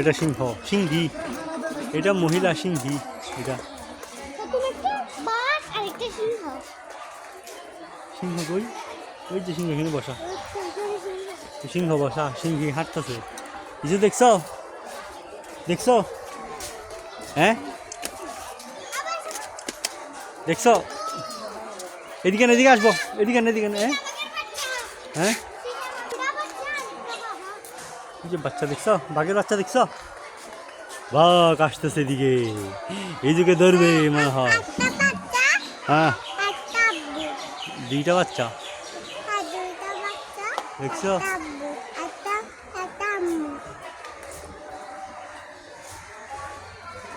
এটা সিংহ, সিংহী, এটা মহিলা সিংহী। এটা সিংহ কই? ওই যে সিংহ এখানে বসা, সিংহ বসা, সিংহী হাঁটতেছে। কিছু দেখছো? দেখছো? হ্যাঁ দেখছো? এদিকে এদিকে আসবো, এদিকে এদিকে। হ্যাঁ হ্যাঁ, যে বাচ্চা দেখছো, বাঘের বাচ্চা দেখছো? বাঘ আসতেছে এদিকে, এই যুগে ধরবে মনে হয়। হ্যাঁ দুইটা বাচ্চা দেখছো?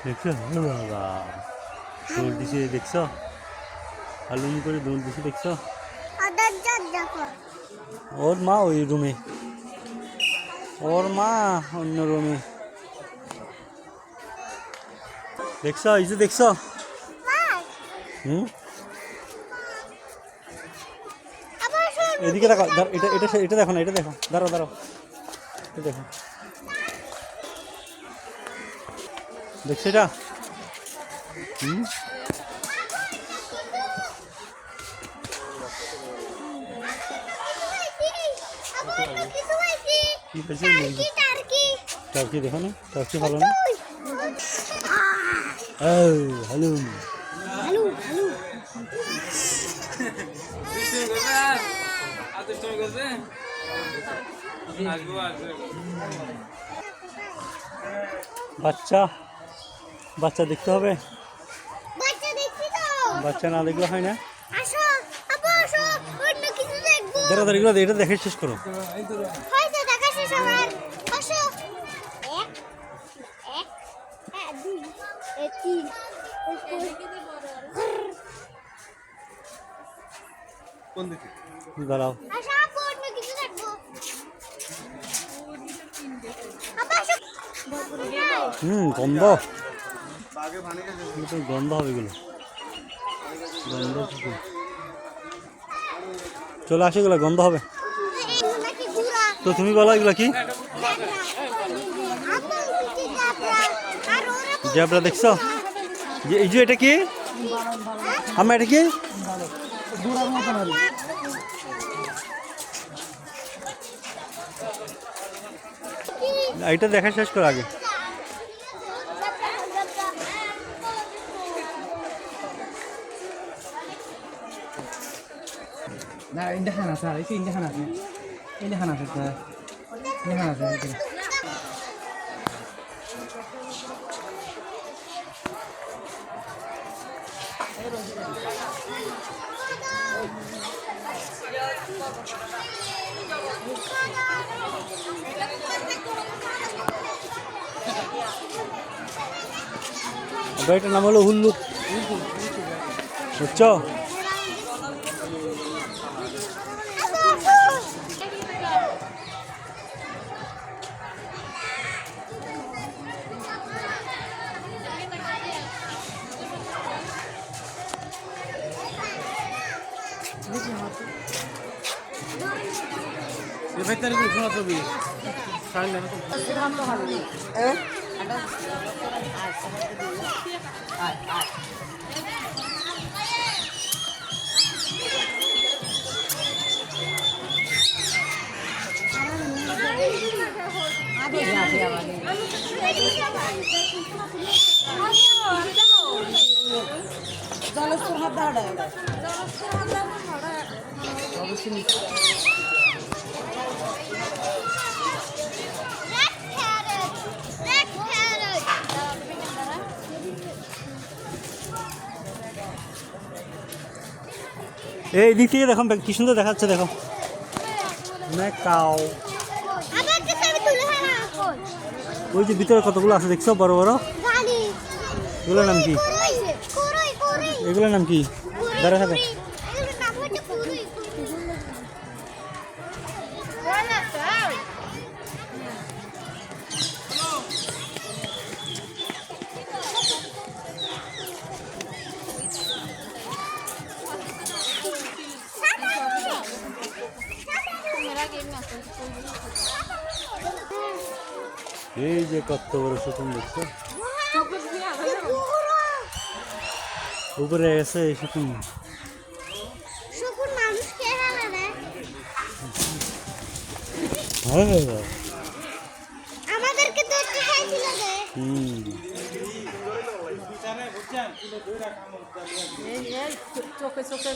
দেখছো বাবা দৌড় দিছে, দেখছো? হালুম করে দৌড় দিছে, দেখছো? ওর মা ওই রুমে, ওর মা অন্য রুমে। দেখছো? এই যে দেখছো? এদিকে দেখো, এটা এটা এটা দেখো না, এটা দেখো, দাঁড়াও দাঁড়াও, এটা দেখো, দেখছো এটা? টার্কি দেখো না, টার্কি ভালো না? হ্যালো বাচ্চা, বাচ্চা দেখতে হবে, বাচ্চা না দেখলে হয় না। দাঁড়া দাঁড়া, এটা দেখে শেষ করো। দাঁড়াও, গন্ধ, গন্ধ হবে এগুলো, গন্ধ চলে আসে, এগুলো গন্ধ হবে। তো তুমি বলো এগুলো কি? জেব্রা দেখছো? এই যে এটা কি? আমার এটা কি? এটা দেখা শেষ করো আগে। না ইন্ডিয়া খানা স্যার, এই ইন্ডিয়া খানা আছে, ইন্ডিয়া খানা আছে স্যার, ইন্ডিয়া খানা আছে। এটার নাম হলো হুল্লুক, বুঝছো? ভেতরে কি শোনা ছবি সাইলেন তো এই দিক থেকে দেখো কি সুন্দর দেখাচ্ছে দেখো ম্যাকাও ওই যে ভিতরে কতগুলো আছে দেখছো বড় বড় এগুলোর নাম কি এগুলোর নাম কি দাঁড়া থাকে এই যে কত বড় শকুন দেখছো উপরে গেছে শকুন আমাদেরকে ধরতে চাইছিল যে চোখে চোখে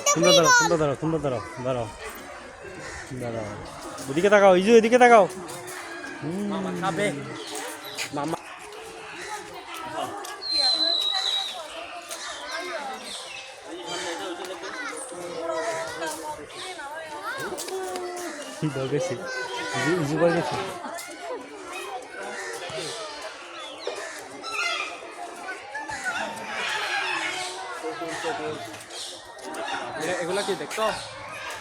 সুন্দর দাঁড়াও সুন্দর দাঁড়াও সুন্দর দাঁড়াও দাঁড়াও দাঁড়াও এদিকে তাকাও ইজু এদিকে তাকাও মামা গেছি ইজু করে গেছি এগুলা কি দেখছো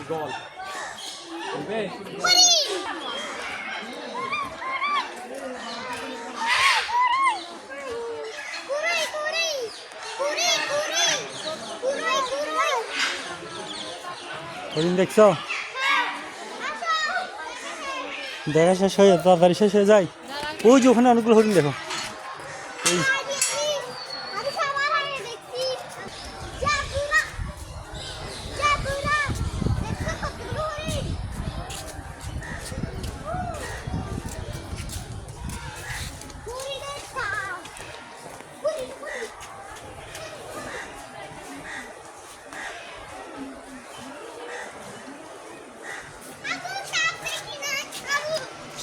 গল হরিণ দেখছো দেখা শেষ হয়ে তাড়াতাড়ি শেষ হয়ে যায় ওই যে ওখানে অনেকগুলো হরিণ দেখো এই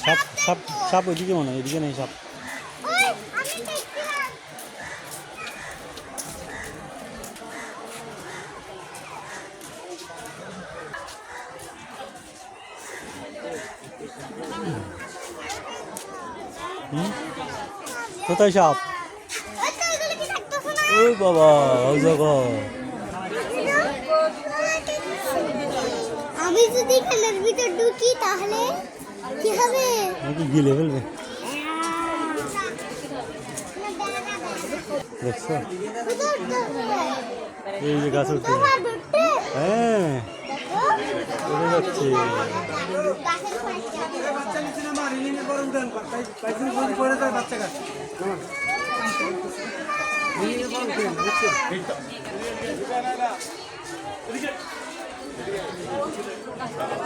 সাপ সাপ সাপ ওইদিকে মনে হয় এদিকে নেই সাপ কোথায় সাপ ওই বাবা ওই জায়গা আমি যদি খেলার ভিতর ঢুকি তাহলে কি হবে নাকি গিলে ফেলবে দেখছো এই যে গাছ উঠতে হ্যাঁ উঠে যাচ্ছে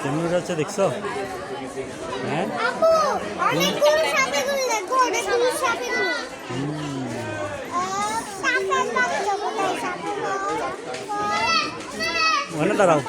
কেমন যাচ্ছে দেখছো হ্যাঁ অনেকগুলো সাপেগুলো দেখো অনেকগুলো সাপেগুলো ওখানে দাঁড়াও